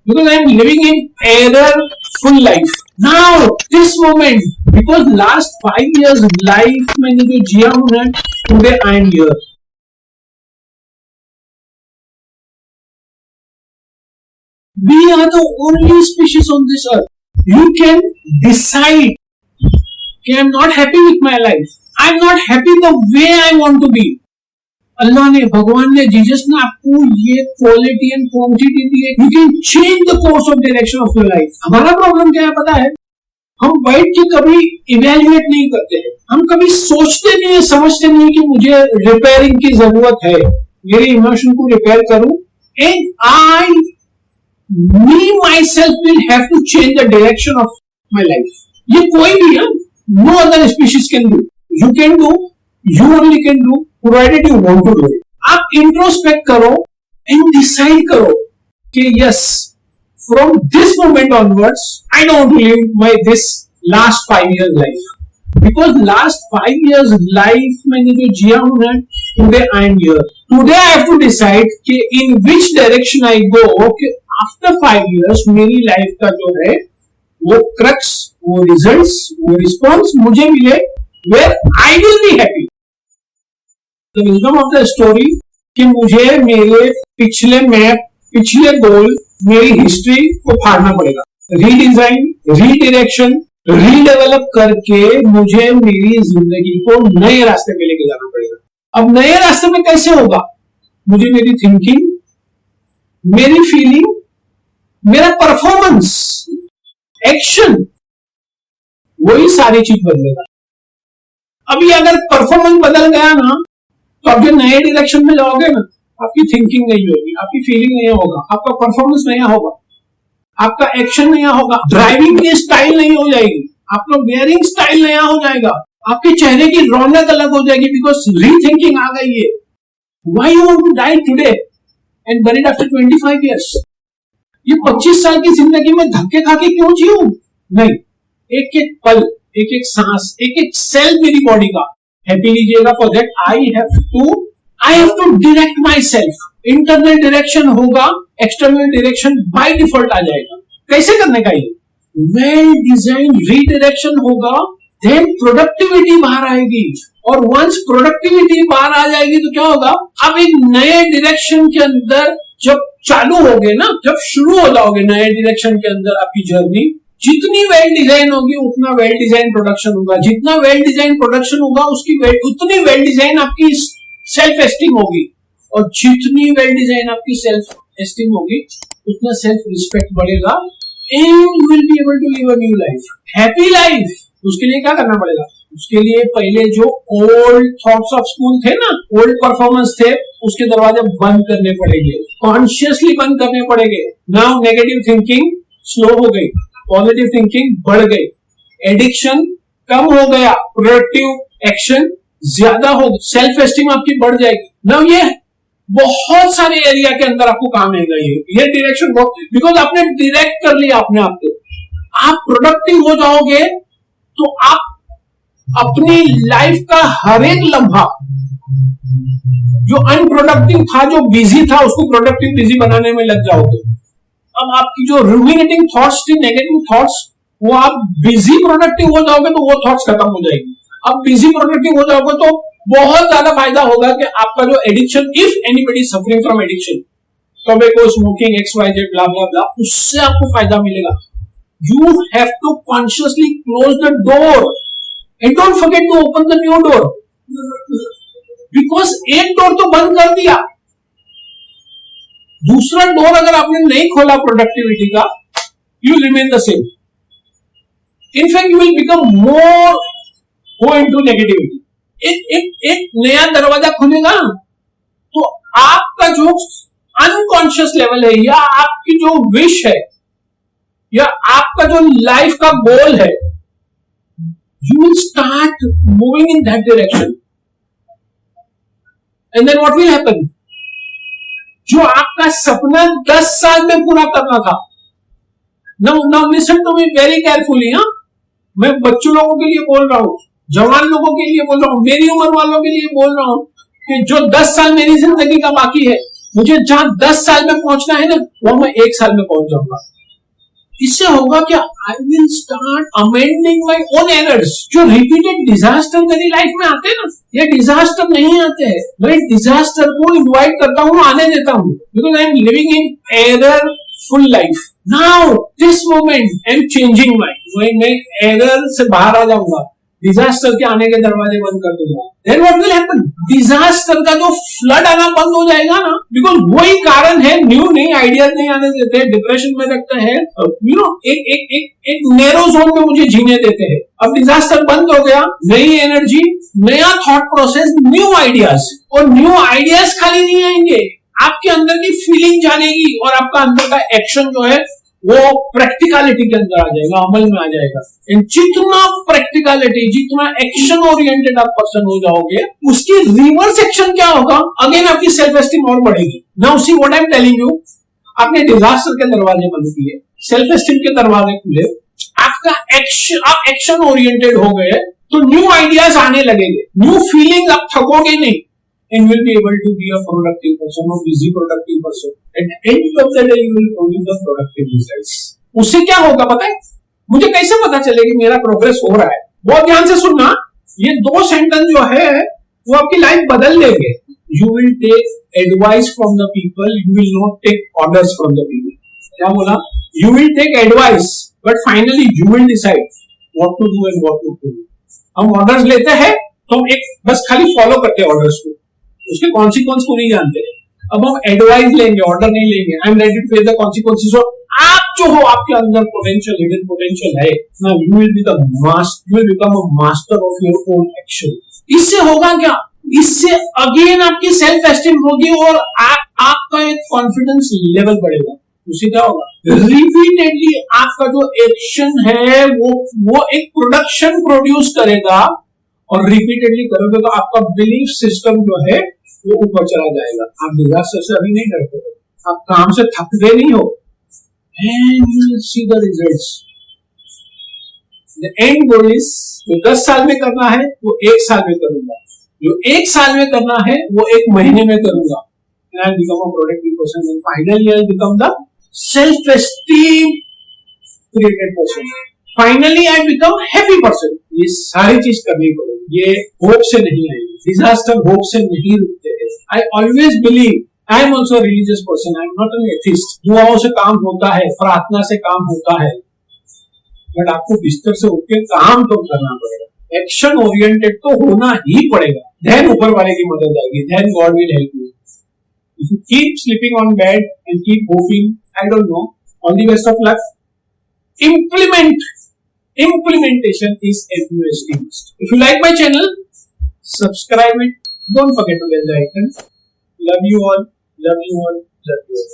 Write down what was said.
because I am living in error-full life. Now, this moment, because last 5 years life मैंने जो जिया हूँ ना, today I am here. We are the only species on this earth. You can decide कि I am not happy with my life. I am not happy the way I want to be. अल्लाह ने, भगवान ने, Jesus ने आपको ये quality and quantity दी है. You can change the course of direction of your life. हमारा problem क्या है पता है? हम बैठ के कभी इवेल्युएट नहीं करते हैं. हम कभी सोचते नहीं है, समझते नहीं कि मुझे रिपेयरिंग की जरूरत है, मेरे इमोशन को रिपेयर करूं, and I me myself will have to change the direction of my life. ये कोई भी है, no other species can do. You can do, you only can do, provided you want to do it. आप introspect करो and decide करो कि yes, from this moment onwards I don't live my this last 5 years life, because last 5 years life मैंने जो जिया हूं ना, today I am here. Today I have to decide कि in which direction I go. After 5 years मेरी life का जो है वो क्रक्स, वो रिजल्ट्स, वो रिस्पॉन्स मुझे मिले, where I will be happy. The wisdom of the story कि मुझे मेरे पिछले मैप, पिछले गोल, मेरी हिस्ट्री को फाड़ना पड़ेगा. रीडिजाइन, रीडायरेक्शन, रीडेवलप करके मुझे मेरी जिंदगी को नए रास्ते पे लेके जाना पड़ेगा. अब नए रास्ते में कैसे होगा? मुझे मेरी थिंकिंग, मेरी फीलिंग, मेरा परफॉर्मेंस, एक्शन, वही सारी चीज बदलेगा. अभी अगर परफॉर्मेंस बदल गया ना, तो आप जो नए डायरेक्शन में जाओगे ना, आपकी थिंकिंग नहीं होगी, आपकी फीलिंग नहीं होगा, आपका परफॉर्मेंस नहीं होगा, आपका एक्शन नहीं होगा, ड्राइविंग की स्टाइल नहीं हो जाएगी, आपका वेयरिंग स्टाइल नया हो जाएगा, आपके चेहरे की रौनक अलग हो जाएगी, बिकॉज रीथिंकिंग आ गई है. Why you want to die today and buried after 25 years? ये 25 साल की जिंदगी में धक्के खा के क्यों जीऊं? नहीं, एक एक पल, एक एक सांस, एक एक सेल मेरी बॉडी का हैप्पी लीजिएगा. For that I have to direct myself. Internal direction होगा, एक्सटर्नल डायरेक्शन बाय डिफॉल्ट आ जाएगा. कैसे करने का ये? वेल डिजाइन रीडायरेक्शन होगा, देन प्रोडक्टिविटी बाहर आएगी. और वंस प्रोडक्टिविटी बाहर आ जाएगी तो क्या होगा? अब एक नए डायरेक्शन के अंदर जब चालू होगे ना, जब शुरू हो जाओगे नए डायरेक्शन के अंदर आपकी जर्नी, जितनी वेल डिजाइन होगी उतना वेल डिजाइन प्रोडक्शन होगा. जितना वेल डिजाइन प्रोडक्शन होगा उतनी वेल डिजाइन आपकी सेल्फ एस्टीम होगी. और जितनी वेल डिजाइन आपकी सेल्फ एस्टीम होगी उतना सेल्फ रिस्पेक्ट बढ़ेगा. And you will be able to live a new life, happy life. उसके लिए क्या करना पड़ेगा? उसके लिए पहले जो ओल्ड थॉट्स ऑफ स्कूल थे ना, ओल्ड परफॉर्मेंस थे, उसके दरवाजे बंद करने पड़ेंगे, कॉन्शियसली बंद करने पड़ेंगे. नाउ नेगेटिव थिंकिंग स्लो हो गई, पॉजिटिव थिंकिंग बढ़ गई, एडिक्शन कम हो गया, प्रोडक्टिव एक्शन ज्यादा हो, सेल्फ एस्टीम आपकी बढ़ जाएगी. नाउ ये बहुत सारे एरिया के अंदर आपको काम आएगा. ये डायरेक्शन बहुत, बिकॉज आपने डायरेक्ट कर लिया अपने आप को. आप प्रोडक्टिव हो जाओगे तो आप अपनी लाइफ का हर एक लम्हा जो अनप्रोडक्टिव था, जो बिजी था, उसको प्रोडक्टिव बिजी बनाने में लग जाओगे. अब आपकी जो रूमिनेटिंग थॉट्स थी, नेगेटिव थॉट्स, वो आप बिजी प्रोडक्टिव हो जाओगे तो वो थॉट्स खत्म हो जाएगी. अब बिजी प्रोडक्टिव हो जाओगे तो बहुत ज्यादा फायदा होगा कि आपका जो addiction, if anybody suffering from addiction, tobacco, smoking, XYZ, blah blah blah, उससे आपको फायदा मिलेगा. You have to consciously close the door and don't forget to open the new door, because एक डोर तो बंद कर दिया, दूसरा डोर अगर आपने नहीं खोला प्रोडक्टिविटी का, you remain the same. In fact you will become more go into negativity. एक नया दरवाजा खुलेगा तो आपका जो अनकॉन्शियस लेवल है, या आपकी जो विश है, या आपका जो लाइफ का गोल है, you will start moving in that direction. And then what will happen? जो आपका सपना 10 साल में पूरा करना था, now listen to me very carefully. हाँ, मैं बच्चों लोगों के लिए बोल रहा हूं, जवान लोगों के लिए बोल रहा हूं, मेरी उम्र वालों के लिए बोल रहा हूं कि जो 10 साल मेरी जिंदगी का बाकी है, मुझे जहां 10 साल में पहुंचना है ना, वहां मैं 1 साल में पहुंच जाऊंगा। इससे होगा क्या, I will start amending my own errors. जो रिपीटेड डिजास्टर मेरी लाइफ में आते हैं ना, ये डिजास्टर नहीं आते हैं, मैं डिजास्टर को इन्वाइट करता हूँ, आने देता हूँ, because I am living in error full life. Now this moment I am changing mind, मैं एरर से बाहर आ जाऊंगा, डिजास्टर के आने के दरवाजे बंद कर दूंगा। Then what will happen, disaster का जो फ्लड आना बंद हो जाएगा ना, बिकॉज वही कारण है न्यू नई आइडियाज नहीं आने देते हैं, डिप्रेशन में रखते हैं, यू नो एक नैरो जोन में मुझे जीने देते हैं। अब डिजास्टर बंद हो गया, नई एनर्जी, नया थॉट प्रोसेस, न्यू आइडियाज। और न्यू आइडियाज खाली नहीं आएंगे, आपके अंदर की फीलिंग जानेगी और आपका अंदर का एक्शन जो है वो प्रैक्टिकलिटी के अंदर आ जाएगा, अमल में आ जाएगा। जितना प्रैक्टिकलिटी, जितना एक्शन ओरिएंटेड आप पर्सन हो जाओगे, उसकी रिवर्स एक्शन क्या होगा, अगेन आपकी सेल्फ एस्टीम और बढ़ेगी। Now see what I am telling you, आपने डिजास्टर के दरवाजे बंद किए, सेल्फ एस्टीम के दरवाजे खुले, आपका एक्शन, आप एक्शन ओरिएंटेड हो गए, तो न्यू आइडियाज आने लगेंगे, न्यू फीलिंग, आप थकोगे नहीं, and will be able to be a productive person or busy productive person. At the end of the day, you will produce the productive results. उससे क्या होगा पता है, मुझे कैसे पता चलेगा कि मेरा प्रोग्रेस हो रहा है? बहुत ध्यान से सुनना, ये 2 सेंटेंस जो है वो आपकी लाइफ बदल देंगे। You will take advice from the people, you will not take orders from the people. क्या बोला? You will take advice, but finally you will decide what to do and what not to do. हम orders लेते हैं तो हम एक बस खाली फॉलो करते हैं ऑर्डर्स को, उसके कॉन्सिक्वेंस को नहीं जानते। अब हम एडवाइस लेंगे, ऑर्डर नहीं लेंगे। I am ready to face the consequences. आप जो हो, आपके अंदर पोटेंशियल, हिडन पोटेंशियल है ना, you will be the master, you will become a master of your own action. इससे होगा क्या, इससे अगेन आपकी सेल्फ एस्टीम होगी और आपका एक कॉन्फिडेंस लेवल बढ़ेगा। उससे क्या होगा, रिपीटेडली आपका जो एक्शन है वो एक प्रोडक्शन प्रोड्यूस करेगा, और रिपीटेडली करोगे तो आपका बिलीफ सिस्टम जो है वो ऊपर चला जाएगा। आप डिजास्टर से अभी नहीं डरते हो, आप काम से थकते नहीं हो, and you will see the results. The end goal is, जो 10 साल में करना है वो 1 साल में करूंगा, जो 1 साल में करना है वो 1 महीने में करूंगा। And I'll become a productive person, and finally I'll become the self-esteem created person. Finally I become happy person. ये सारी चीज करनी पड़ेगी, ये होप से नहीं आएगी, डिजास्टर होप से नहीं रुकते हैं। I always believe, I am also a religious person, I am not an atheist. दुआओं से काम होता है, प्रार्थना से काम होता है, बट आपको बिस्तर से उठ के काम तो करना पड़ेगा, एक्शन ओरिएंटेड तो होना ही पड़ेगा। देन ऊपर वाले की मदद आएगी, then God will help you. If you keep sleeping on bed and keep hoping, I don't know, all the best of luck. Implementation is everything. If you like my channel, subscribe it. Don't forget to bell the icon. Love you all. Love you all. Love you all.